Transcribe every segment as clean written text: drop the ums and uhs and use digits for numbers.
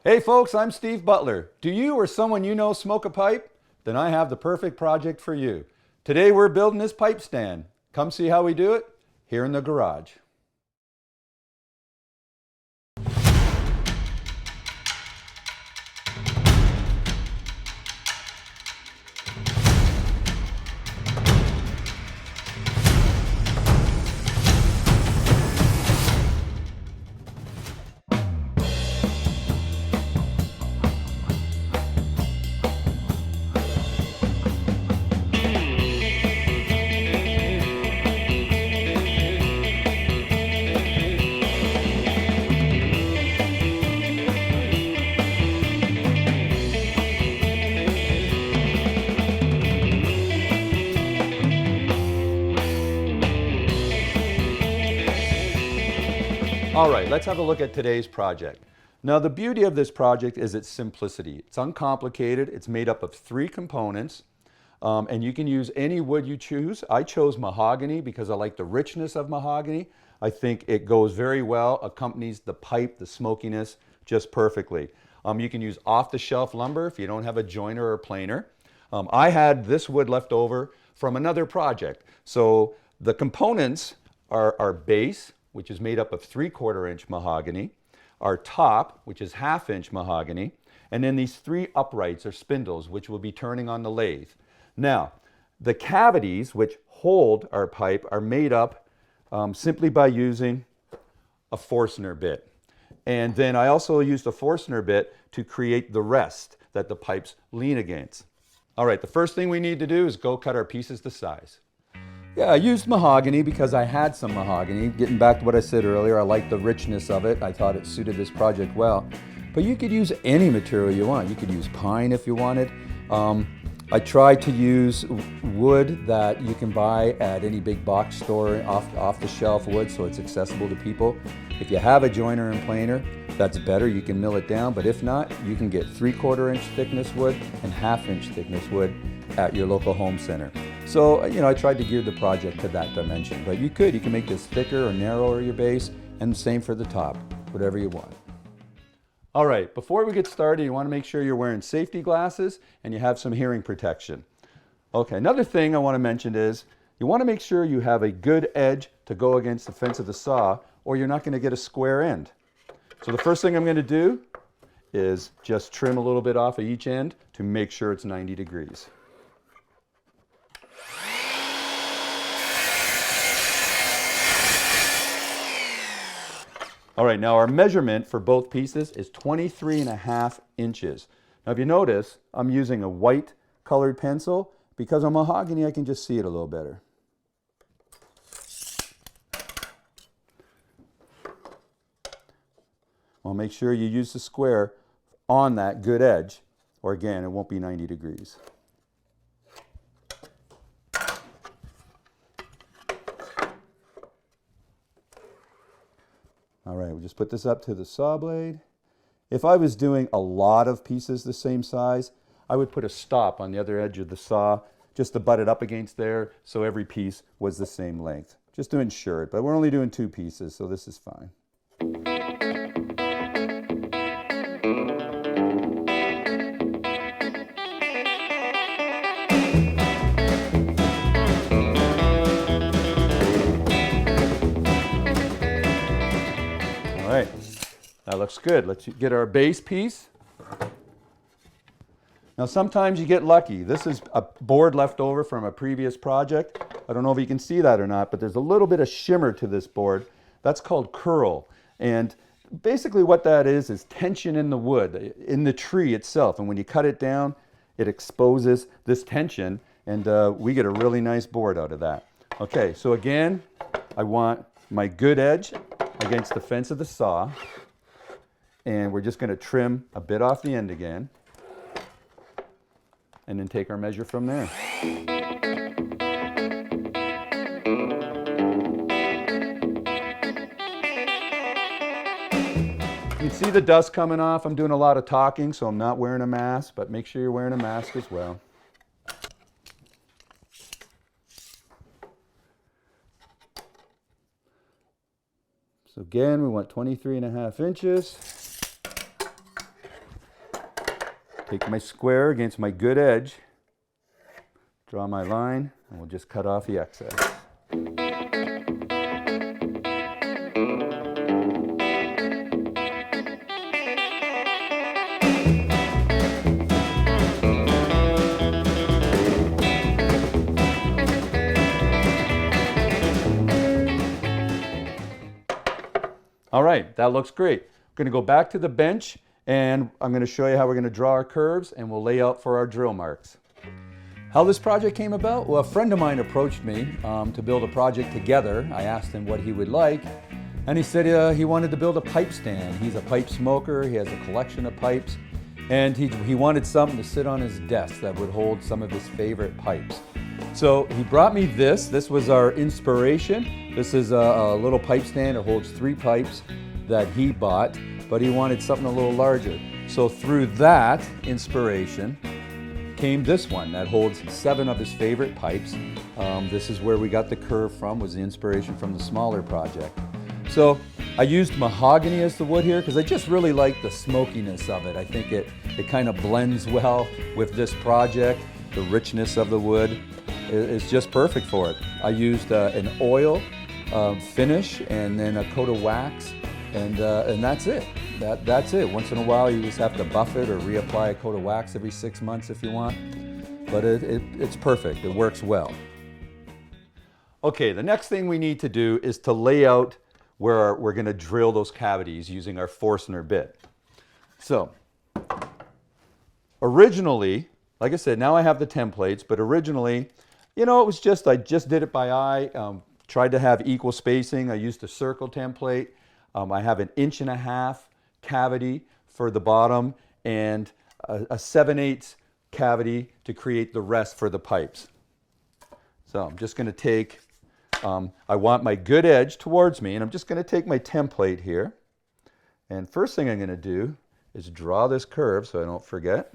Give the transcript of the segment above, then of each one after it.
Hey folks, I'm Steve Butler. Do you or someone you know smoke a pipe? Then I have the perfect project for you. Today we're building this pipe stand. Come see how we do it here in the garage. All right, let's have a look at today's project. Now the beauty of this project is its simplicity. It's uncomplicated, it's made up of 3 components, and you can use any wood you choose. I chose mahogany because I like the richness of mahogany. I think it goes very well, accompanies the pipe, the smokiness, just perfectly. You can use off-the-shelf lumber if you don't have a joiner or planer. I had this wood left over from another project. So the components are our base, which is made up of 3/4 inch mahogany, our top, which is 1/2 inch mahogany, and then these 3 uprights or spindles, which we'll be turning on the lathe. Now, the cavities which hold our pipe are made up simply by using a Forstner bit. And then I also used a Forstner bit to create the rest that the pipes lean against. All right, the first thing we need to do is go cut our pieces to size. Yeah, I used mahogany because I had some mahogany. Getting back to what I said earlier, I liked the richness of it. I thought it suited this project well. But you could use any material you want. You could use pine if you wanted. I tried to use wood that you can buy at any big box store, off-the-shelf wood, so it's accessible to people. If you have a joiner and planer, that's better. You can mill it down. But if not, you can get 3/4 inch thickness wood and 1/2 inch thickness wood at your local home center. So, I tried to gear the project to that dimension, but you can make this thicker or narrower your base, and same for the top, whatever you want. All right, before we get started, you want to make sure you're wearing safety glasses and you have some hearing protection. Okay, another thing I want to mention is you want to make sure you have a good edge to go against the fence of the saw, or you're not going to get a square end. So the first thing I'm going to do is just trim a little bit off of each end to make sure it's 90 degrees. All right, now our measurement for both pieces is 23.5 inches. Now if you notice, I'm using a white colored pencil. Because on mahogany, I can just see it a little better. Well, make sure you use the square on that good edge, or again, it won't be 90 degrees. All right, we'll just put this up to the saw blade. If I was doing a lot of pieces the same size, I would put a stop on the other edge of the saw just to butt it up against there so every piece was the same length, just to ensure it. But we're only doing 2 pieces, so this is fine. All right, that looks good. Let's get our base piece. Now sometimes you get lucky. This is a board left over from a previous project. I don't know if you can see that or not, but there's a little bit of shimmer to this board. That's called curl. And basically what that is tension in the wood, in the tree itself. And when you cut it down, it exposes this tension, and we get a really nice board out of that. Okay, so again, I want my good edge against the fence of the saw, and we're just going to trim a bit off the end again, and then take our measure from there. You can see the dust coming off. I'm doing a lot of talking, so I'm not wearing a mask, but make sure you're wearing a mask as well. So again, we want 23.5 inches. Take my square against my good edge, draw my line, and we'll just cut off the excess. All right, that looks great. I'm going to go back to the bench and I'm going to show you how we're going to draw our curves and we'll lay out for our drill marks. How this project came about? Well, a friend of mine approached me to build a project together. I asked him what he would like and he said he wanted to build a pipe stand. He's a pipe smoker, he has a collection of pipes and he wanted something to sit on his desk that would hold some of his favorite pipes. So he brought me this. This was our inspiration. This is a little pipe stand. It holds 3 pipes that he bought, but he wanted something a little larger. So through that inspiration came this one that holds 7 of his favorite pipes. This is where we got the curve from, was the inspiration from the smaller project. So I used mahogany as the wood here because I just really like the smokiness of it. I think it kind of blends well with this project. The richness of the wood is just perfect for it. I used an oil finish and then a coat of wax, and that's it. That's it. Once in a while you just have to buff it or reapply a coat of wax every 6 months if you want. But it's perfect. It works well. Okay, the next thing we need to do is to lay out where we're going to drill those cavities using our Forstner bit. So originally, like I said, now I have the templates, but originally, you know, it was just, I just did it by eye, tried to have equal spacing. I used a circle template. I have an 1.5" cavity for the bottom and a 7/8 cavity to create the rest for the pipes. So I'm just going to take, I want my good edge towards me, and I'm just going to take my template here. And first thing I'm going to do is draw this curve so I don't forget.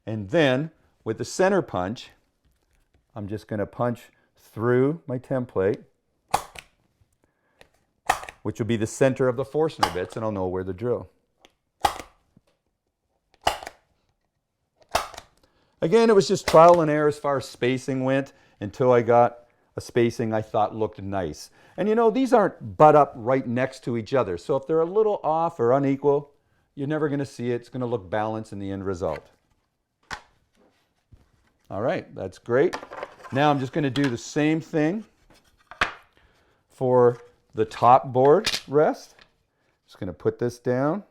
And then with the center punch, I'm just going to punch through my template, which will be the center of the Forstner bits, and I'll know where to drill. Again, it was just trial and error as far as spacing went until I got a spacing I thought looked nice. And you know, these aren't butt up right next to each other. So if they're a little off or unequal, you're never going to see it. It's going to look balanced in the end result. All right, that's great. Now I'm just going to do the same thing for the top board rest. Just going to put this down.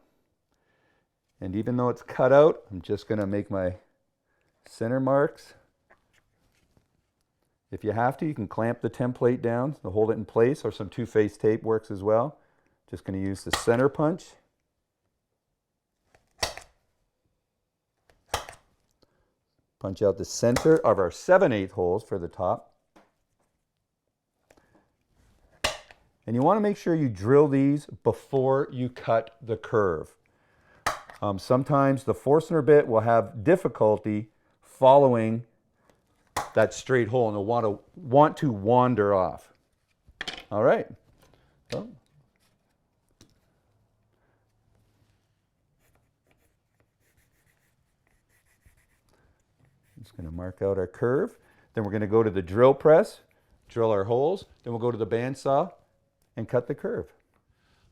And even though it's cut out, I'm just going to make my center marks. If you have to, you can clamp the template down to hold it in place, or some 2-phase tape works as well. Just going to use the center punch. Punch out the center of our 7/8 holes for the top. And you want to make sure you drill these before you cut the curve. Sometimes the Forstner bit will have difficulty following that straight hole and they'll want to wander off. All right. So, just going to mark out our curve. Then we're going to go to the drill press, drill our holes. Then we'll go to the bandsaw and cut the curve.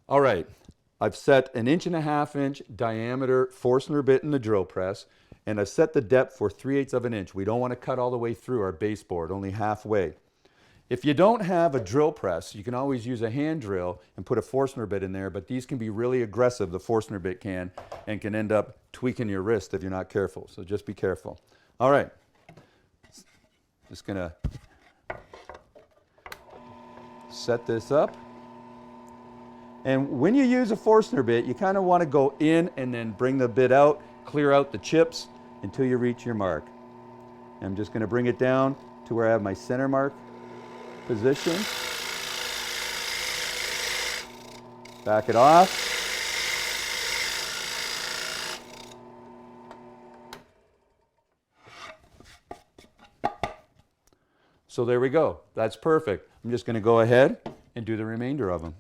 All right. I've set an 1.5" diameter Forstner bit in the drill press, and I've set the depth for 3/8 of an inch. We don't want to cut all the way through our baseboard, only halfway. If you don't have a drill press, you can always use a hand drill and put a Forstner bit in there, but these can be really aggressive, the Forstner bit can, and can end up tweaking your wrist if you're not careful. So just be careful. All right. Just going to set this up. And when you use a Forstner bit, you kind of want to go in and then bring the bit out, clear out the chips until you reach your mark. And I'm just going to bring it down to where I have my center mark position. Back it off. So there we go. That's perfect. I'm just going to go ahead and do the remainder of them.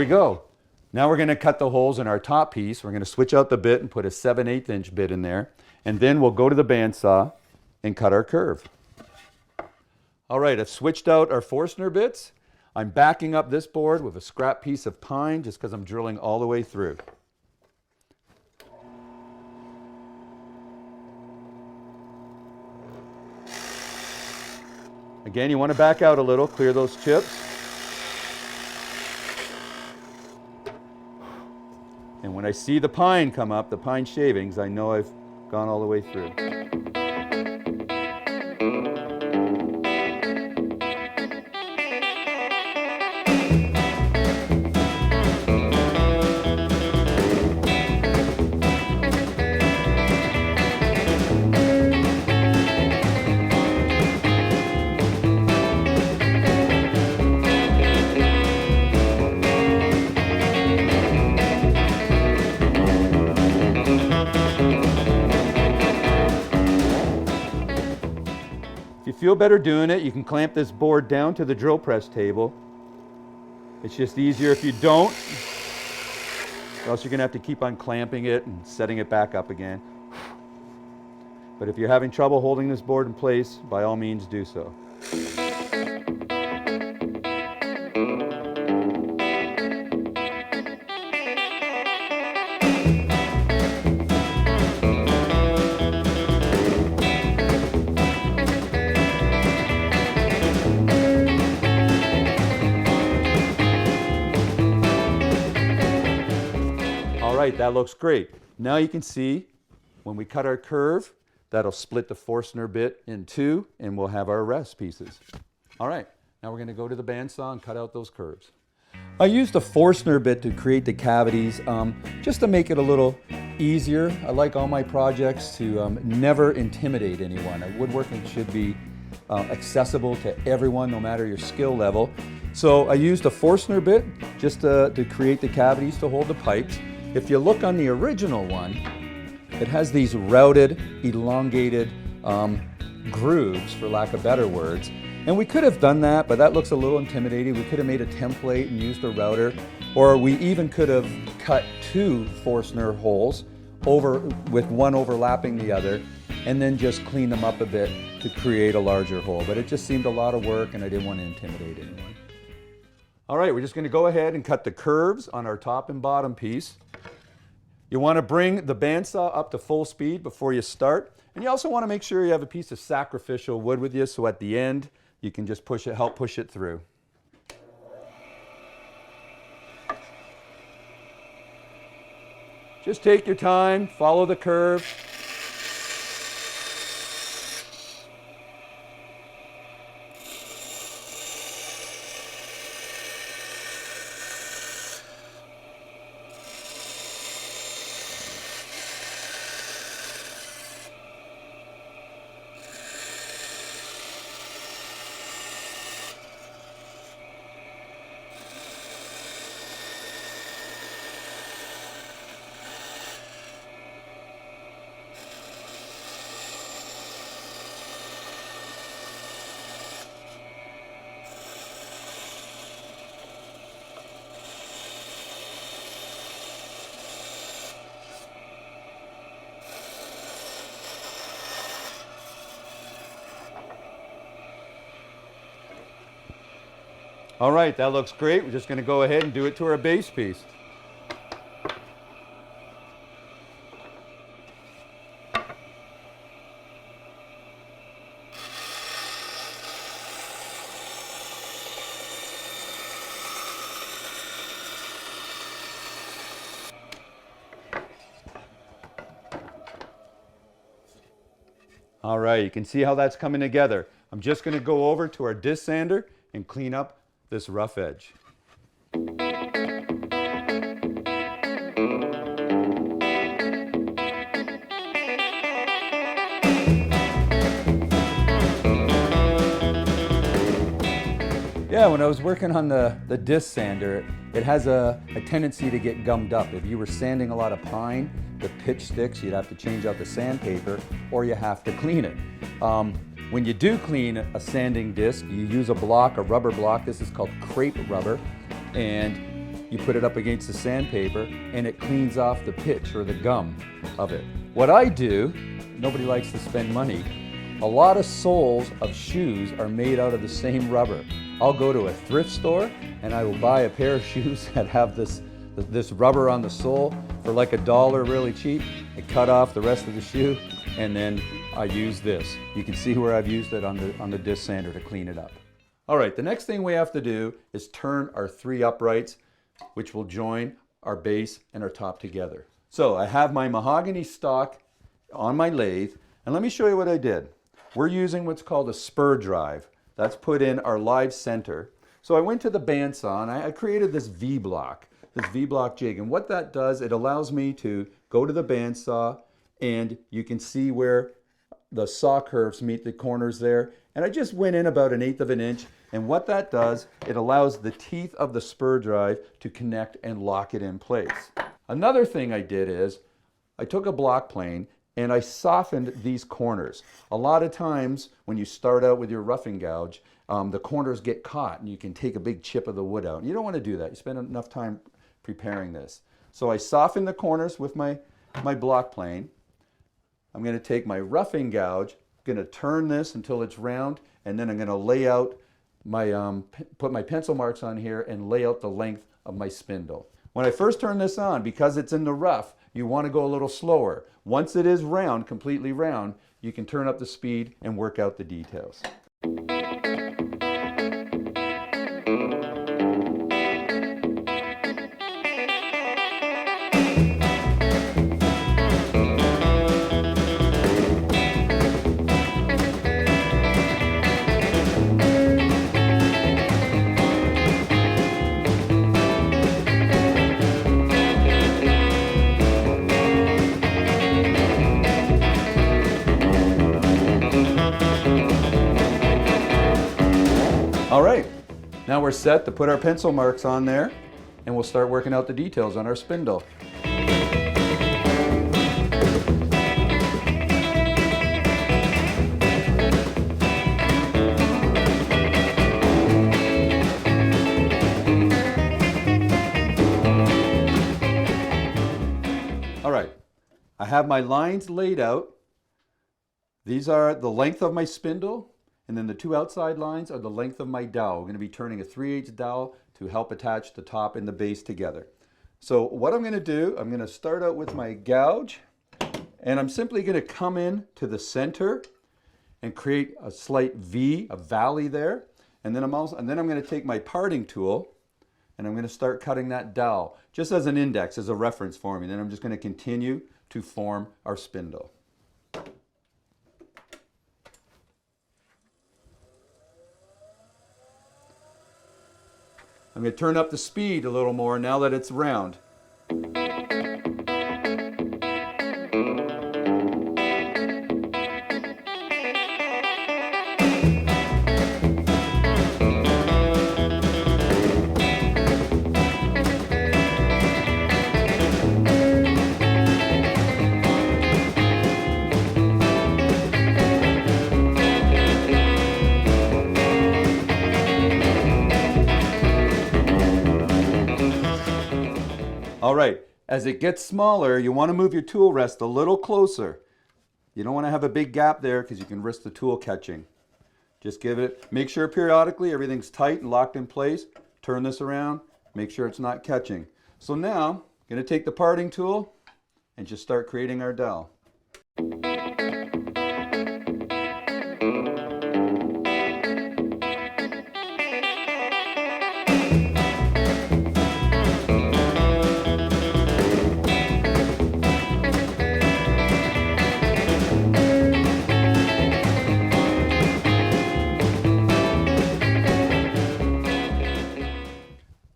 we go. Now we're going to cut the holes in our top piece. We're going to switch out the bit and put a 7/8 inch bit in there. And then we'll go to the bandsaw and cut our curve. All right, I've switched out our Forstner bits. I'm backing up this board with a scrap piece of pine just because I'm drilling all the way through. Again, you want to back out a little, clear those chips. And when I see the pine come up, the pine shavings, I know I've gone all the way through. If you feel better doing it, you can clamp this board down to the drill press table. It's just easier if you don't, or else you're going to have to keep on clamping it and setting it back up again. But if you're having trouble holding this board in place, by all means do so. All right, that looks great. Now you can see when we cut our curve, that'll split the Forstner bit in two and we'll have our rest pieces. All right, now we're going to go to the bandsaw and cut out those curves. I used a Forstner bit to create the cavities just to make it a little easier. I like all my projects to never intimidate anyone. Woodworking should be accessible to everyone, no matter your skill level. So I used a Forstner bit just to create the cavities to hold the pipes. If you look on the original one, it has these routed, elongated grooves, for lack of better words. And we could have done that, but that looks a little intimidating. We could have made a template and used a router, or we even could have cut two Forstner holes with one overlapping the other, and then just clean them up a bit to create a larger hole. But it just seemed a lot of work, and I didn't want to intimidate anyone. All right, we're just going to go ahead and cut the curves on our top and bottom piece. You want to bring the bandsaw up to full speed before you start. And you also want to make sure you have a piece of sacrificial wood with you, so at the end you can just help push it through. Just take your time, follow the curve. All right, that looks great. We're just going to go ahead and do it to our base piece. All right, you can see how that's coming together. I'm just going to go over to our disc sander and clean up this rough edge. Yeah, when I was working on the disc sander, it has a tendency to get gummed up. If you were sanding a lot of pine, the pitch sticks, you'd have to change out the sandpaper or you have to clean it. When you do clean a sanding disc, you use a rubber block. This is called crepe rubber, and you put it up against the sandpaper and it cleans off the pitch or the gum of it. What I do, nobody likes to spend money. A lot of soles of shoes are made out of the same rubber. I'll go to a thrift store and I will buy a pair of shoes that have this rubber on the sole for like $1 really cheap. I cut off the rest of the shoe and then I use this. You can see where I've used it on the disc sander to clean it up. All right, the next thing we have to do is turn our 3 uprights, which will join our base and our top together. So I have my mahogany stock on my lathe, and let me show you what I did. We're using what's called a spur drive. That's put in our live center. So I went to the bandsaw and I created this V-block jig. And what that does, it allows me to go to the bandsaw and you can see where the saw curves meet the corners there. And I just went in about 1/8 of an inch. And what that does, it allows the teeth of the spur drive to connect and lock it in place. Another thing I did is I took a block plane and I softened these corners. A lot of times when you start out with your roughing gouge, the corners get caught and you can take a big chip of the wood out. And you don't want to do that. You spend enough time preparing this. So I softened the corners with my block plane. I'm going to take my roughing gouge, I'm going to turn this until it's round, and then I'm going to lay out my, put my pencil marks on here and lay out the length of my spindle. When I first turn this on, because it's in the rough, you want to go a little slower. Once it is round, completely round, you can turn up the speed and work out the details. All right, now we're set to put our pencil marks on there and we'll start working out the details on our spindle. All right, I have my lines laid out. These are the length of my spindle. And then the 2 outside lines are the length of my dowel. We're going to be turning a 3/8 dowel to help attach the top and the base together. So what I'm going to do, I'm going to start out with my gouge, and I'm simply going to come in to the center and create a slight V, a valley there. And then I'm going to take my parting tool and I'm going to start cutting that dowel just as an index, as a reference for me. Then I'm just going to continue to form our spindle. I'm going to turn up the speed a little more now that it's round. All right, as it gets smaller, you want to move your tool rest a little closer. You don't want to have a big gap there because you can risk the tool catching. Just make sure periodically everything's tight and locked in place. Turn this around, make sure it's not catching. So now, I'm going to take the parting tool and just start creating our dowel.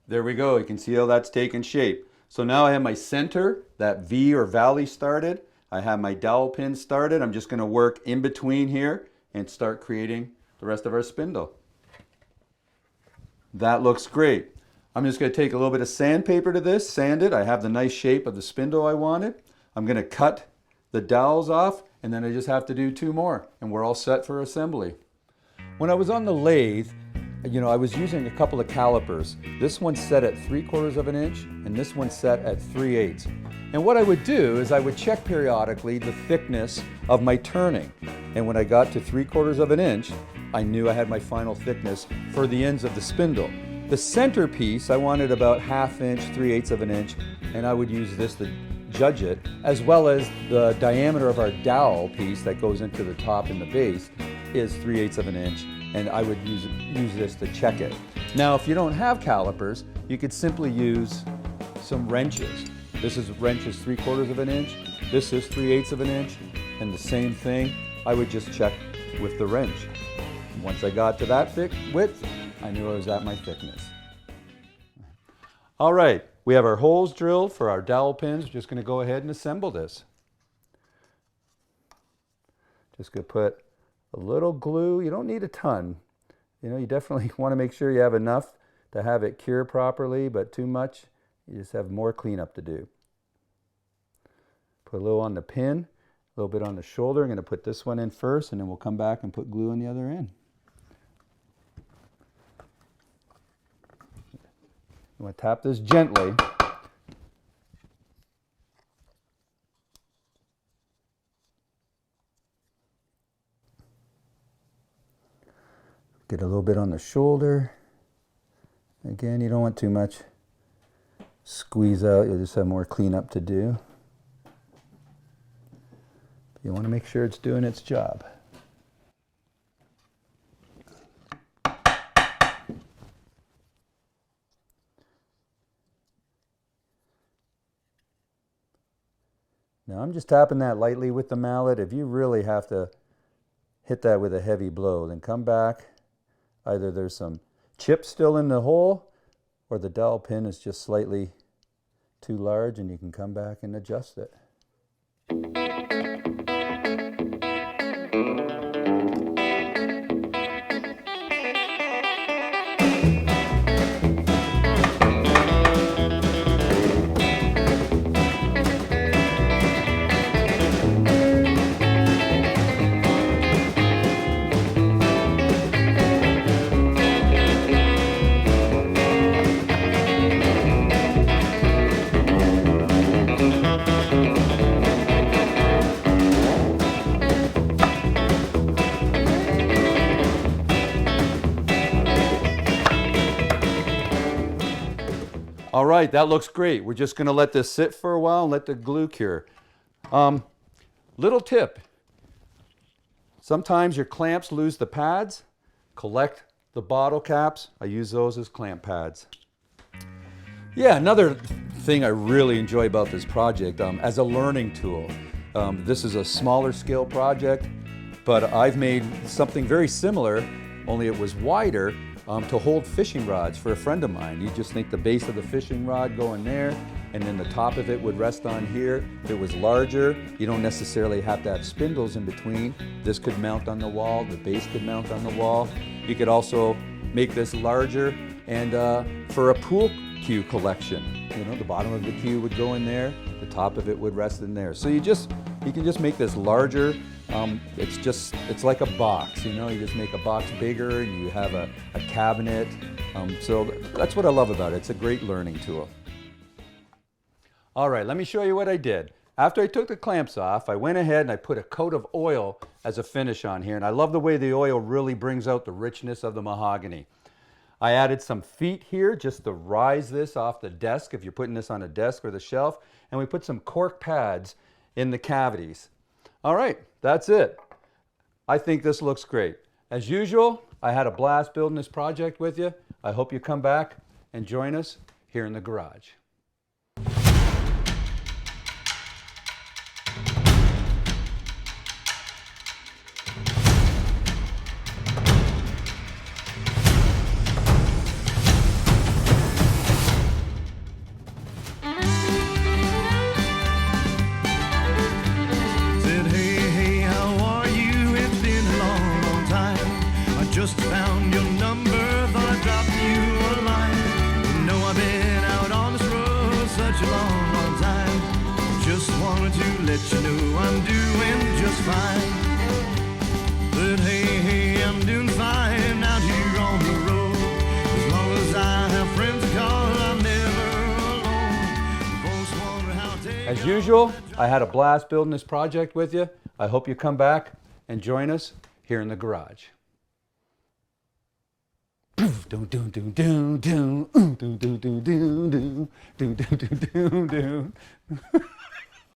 There we go, you can see how that's taken shape. So now I have my center, that V or valley started. I have my dowel pin started. I'm just going to work in between here and start creating the rest of our spindle. That looks great. I'm just going to take a little bit of sandpaper to this, sand it. I have the nice shape of the spindle I wanted. I'm going to cut the dowels off, and then I just have to do 2 more, and we're all set for assembly. When I was on the lathe, you know, I was using a couple of calipers. This one's set at 3/4 of an inch, and this one's set at 3/8. And what I would do is I would check periodically the thickness of my turning. And when I got to 3/4 of an inch, I knew I had my final thickness for the ends of the spindle. The center piece, I wanted about 1/2 inch, 3/8 of an inch, and I would use this to judge it, as well as the diameter of our dowel piece that goes into the top and the base is 3/8 of an inch, and I would use this to check it. Now, if you don't have calipers, you could simply use some wrenches. This is wrenches 3/4 of an inch, this is 3/8 of an inch, and the same thing, I would just check with the wrench. Once I got to that thick width, I knew I was at my thickness. All right, we have our holes drilled for our dowel pins. We're just going to go ahead and assemble this. Just going to put a little glue. You don't need a ton. You know, you definitely want to make sure you have enough to have it cure properly, but too much, you just have more cleanup to do. Put a little on the pin, a little bit on the shoulder. I'm going to put this one in first, and then we'll come back and put glue on the other end. You want to tap this gently. Get a little bit on the shoulder. Again, you don't want too much. Squeeze out, you'll just have more cleanup to do. You want to make sure it's doing its job. Now I'm just tapping that lightly with the mallet. If you really have to hit that with a heavy blow, then come back. Either there's some chips still in the hole, or the dowel pin is just slightly too large, and you can come back and adjust it. All right, that looks great. We're just going to let this sit for a while and let the glue cure. Little tip. Sometimes your clamps lose the pads. Collect the bottle caps. I use those as clamp pads. Yeah, another thing I really enjoy about this project, as a learning tool. This is a smaller scale project, but I've made something very similar, only it was wider, to hold fishing rods for a friend of mine. You just think the base of the fishing rod going there, and then the top of it would rest on here. If it was larger, you don't necessarily have to have spindles in between. This could mount on the wall, the base could mount on the wall. You could also make this larger and for a pool cue collection. You know, the bottom of the cue would go in there, the top of it would rest in there. So you can just make this larger. It's like a box, you know, you just make a box bigger and you have a cabinet. So that's what I love about it. It's a great learning tool. All right, let me show you what I did. After I took the clamps off, I went ahead and I put a coat of oil as a finish on here. And I love the way the oil really brings out the richness of the mahogany. I added some feet here just to rise this off the desk if you're putting this on a desk or the shelf. And we put some cork pads in the cavities. All right, that's it. I think this looks great. As usual, I had a blast building this project with you. I hope you come back and join us here in the garage. Just found your number, thought I'd drop you a line. You know I've been out on this road such a long, long time. Just wanted to let you know I'm doing just fine. But hey, I'm doing fine out here on the road. As usual, I had a blast building this project with you. I hope you come back and join us here in the garage. Doom doom doom doom doom doom doom doom doom doom doom doom doom doom.